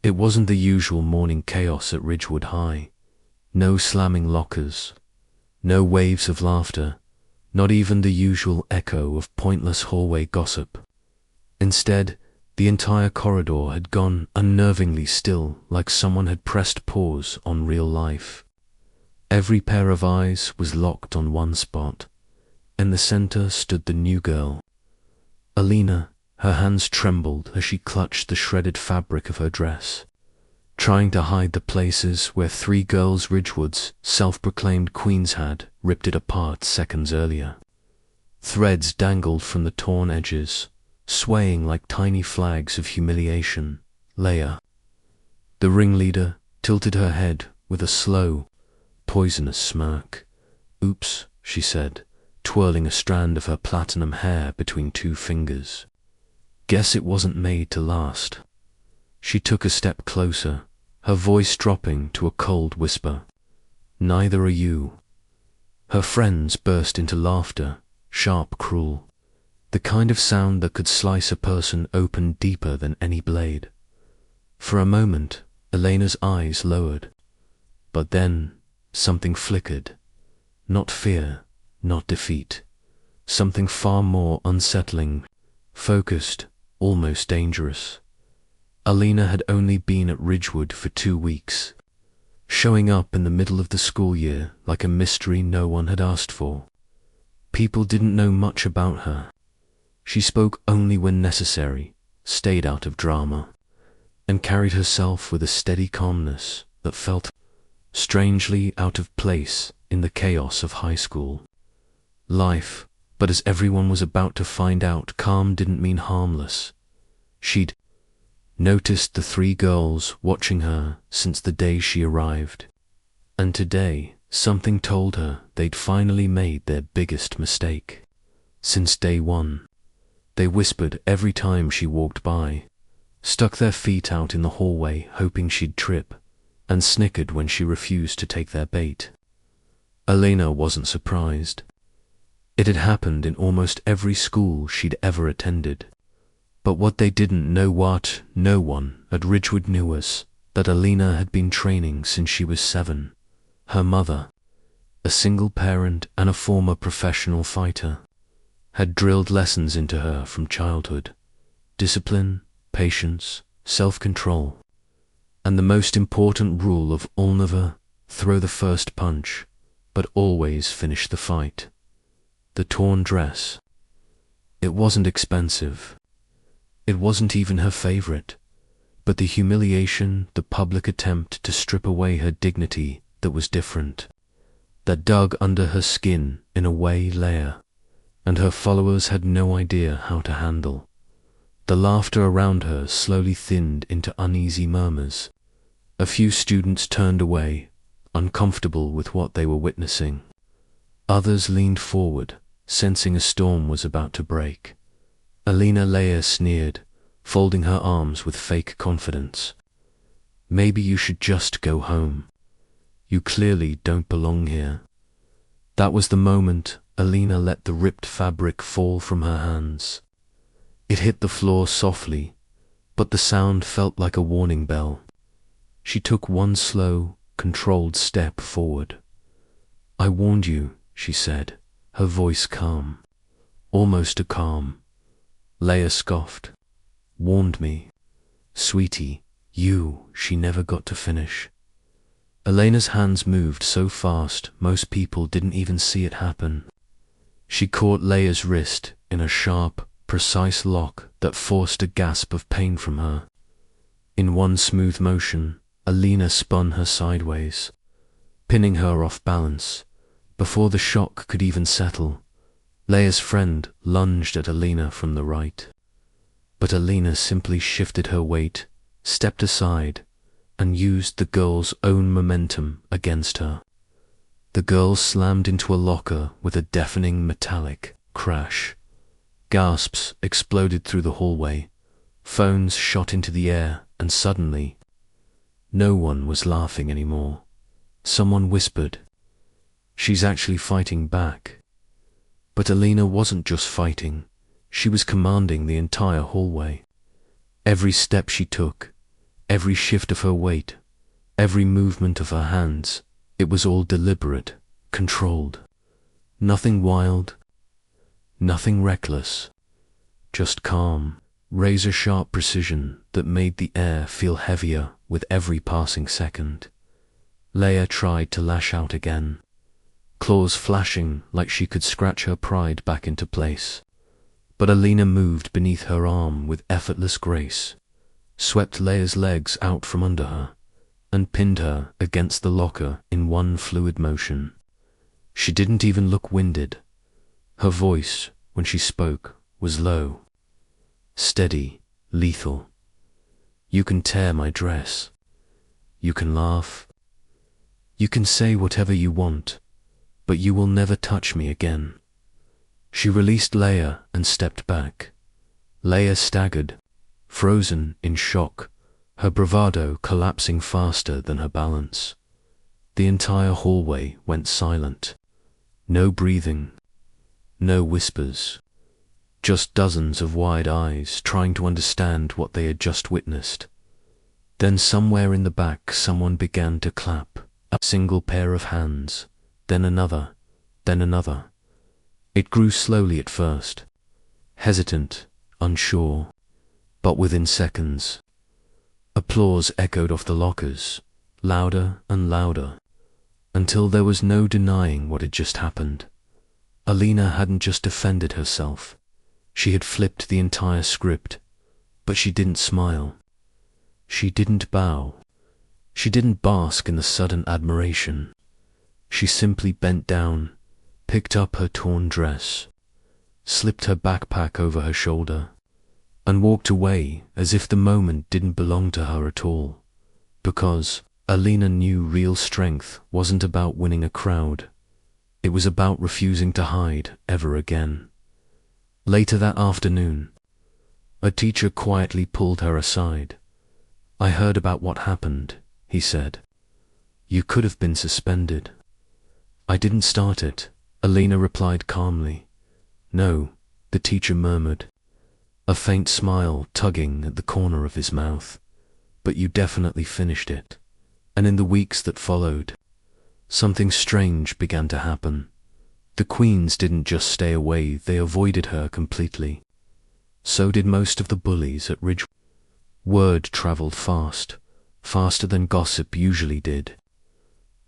It wasn't the usual morning chaos at Ridgewood High. No slamming lockers, no waves of laughter, not even the usual echo of pointless hallway gossip. Instead, the entire corridor had gone unnervingly still, like someone had pressed pause on real life. Every pair of eyes was locked on one spot. In the center stood the new girl. Alina. Her hands trembled as she clutched the shredded fabric of her dress, trying to hide the places where three girls Ridgewood's self-proclaimed queens had ripped it apart seconds earlier. Threads dangled from the torn edges, swaying like tiny flags of humiliation. Leia, the ringleader, tilted her head with a slow, poisonous smirk. "Oops," she said, twirling a strand of her platinum hair between two fingers. "Guess it wasn't made to last." She took a step closer, her voice dropping to a cold whisper. "Neither are you." Her friends burst into laughter, sharp, cruel, the kind of sound that could slice a person open deeper than any blade. For a moment, Elena's eyes lowered, but then something flickered. Not fear, not defeat. Something far more unsettling, focused, almost dangerous. Alina had only been at Ridgewood for 2 weeks, showing up in the middle of the school year like a mystery no one had asked for. People didn't know much about her. She spoke only when necessary, stayed out of drama, and carried herself with a steady calmness that felt strangely out of place in the chaos of high school life. But as everyone was about to find out, calm didn't mean harmless. She'd noticed the three girls watching her since the day she arrived, and today something told her they'd finally made their biggest mistake. Since day one, they whispered every time she walked by, stuck their feet out in the hallway hoping she'd trip, and snickered when she refused to take their bait. Elena wasn't surprised. It had happened in almost every school she'd ever attended. But what they didn't know, what no one at Ridgewood knew, was that Alina had been training since she was 7. Her mother, a single parent and a former professional fighter, had drilled lessons into her from childhood: discipline, patience, self-control, and the most important rule of all: never throw the first punch, but always finish the fight. The torn dress. It wasn't expensive. It wasn't even her favorite, but the humiliation, the public attempt to strip away her dignity, that was different, that dug under her skin in a way Leia and her followers had no idea how to handle. The laughter around her slowly thinned into uneasy murmurs. A few students turned away, uncomfortable with what they were witnessing. Others leaned forward, sensing a storm was about to break. Alina Leia sneered, folding her arms with fake confidence. "Maybe you should just go home. You clearly don't belong here." That was the moment Alina let the ripped fabric fall from her hands. It hit the floor softly, but the sound felt like a warning bell. She took one slow, controlled step forward. "I warned you," she said, her voice calm, almost a calm. Leia scoffed. "Warned me? Sweetie, you," she never got to finish. Elena's hands moved so fast most people didn't even see it happen. She caught Leia's wrist in a sharp, precise lock that forced a gasp of pain from her. In one smooth motion, Alina spun her sideways, pinning her off balance. Before the shock could even settle, Leia's friend lunged at Alina from the right. But Alina simply shifted her weight, stepped aside, and used the girl's own momentum against her. The girl slammed into a locker with a deafening metallic crash. Gasps exploded through the hallway, phones shot into the air, and suddenly, no one was laughing anymore. Someone whispered, "She's actually fighting back." But Alina wasn't just fighting, she was commanding the entire hallway. Every step she took, Every shift of her weight, every movement of her hands, it was all deliberate, controlled. Nothing wild, nothing reckless, just calm, razor-sharp precision that made the air feel heavier with every passing second. Leia tried to lash out again, claws flashing like she could scratch her pride back into place. But Alina moved beneath her arm with effortless grace, swept Leia's legs out from under her, and pinned her against the locker in one fluid motion. She didn't even look winded. Her voice, when she spoke, was low, steady, lethal. You can tear my dress. You can laugh. You can say whatever you want, but you will never touch me again. She released Leia and stepped back. Leia staggered, frozen in shock, her bravado collapsing faster than her balance. The entire hallway went silent. No breathing, no whispers, just dozens of wide eyes trying to understand what they had just witnessed. Then somewhere in the back someone began to clap, a single pair of hands, then another, then another. It grew slowly at first, hesitant, unsure, but within seconds, applause echoed off the lockers, louder and louder, until there was no denying what had just happened. Alina hadn't just defended herself. She had flipped the entire script, but she didn't smile. She didn't bow. She didn't bask in the sudden admiration. She simply bent down, picked up her torn dress, slipped her backpack over her shoulder, and walked away as if the moment didn't belong to her at all. Because Alina knew real strength wasn't about winning a crowd. It was about refusing to hide ever again. Later that afternoon, a teacher quietly pulled her aside. I heard about what happened, he said. You could have been suspended. I didn't start it, Alina replied calmly. No, the teacher murmured, a faint smile tugging at the corner of his mouth. But you definitely finished it. And in the weeks that followed, something strange began to happen. The queens didn't just stay away, they avoided her completely. So did most of the bullies at Ridge. Word traveled fast, faster than gossip usually did.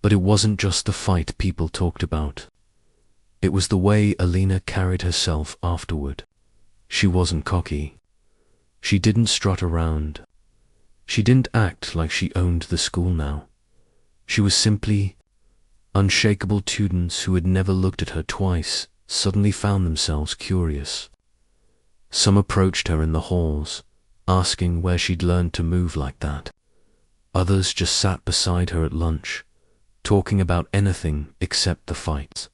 But it wasn't just the fight people talked about. It was the way Alina carried herself afterward. She wasn't cocky. She didn't strut around. She didn't act like she owned the school now. She was simply unshakable. Students who had never looked at her twice suddenly found themselves curious. Some approached her in the halls, asking where she'd learned to move like that. Others just sat beside her at lunch, talking about anything except the fights,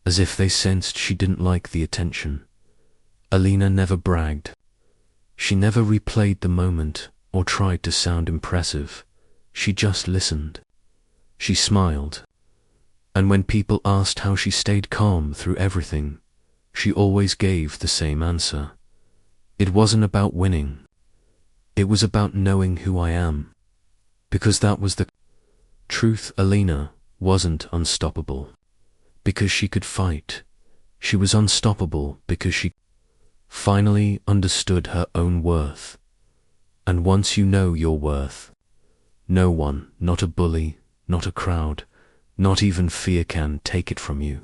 as if they sensed she didn't like the attention. Alina never bragged. She never replayed the moment or tried to sound impressive. She just listened. She smiled. And when people asked how she stayed calm through everything, she always gave the same answer. It wasn't about winning. It was about knowing who I am. Because that was the truth. Alina wasn't unstoppable because she could fight. She was unstoppable because she finally understood her own worth. And once you know your worth, no one, not a bully, not a crowd, not even fear can take it from you.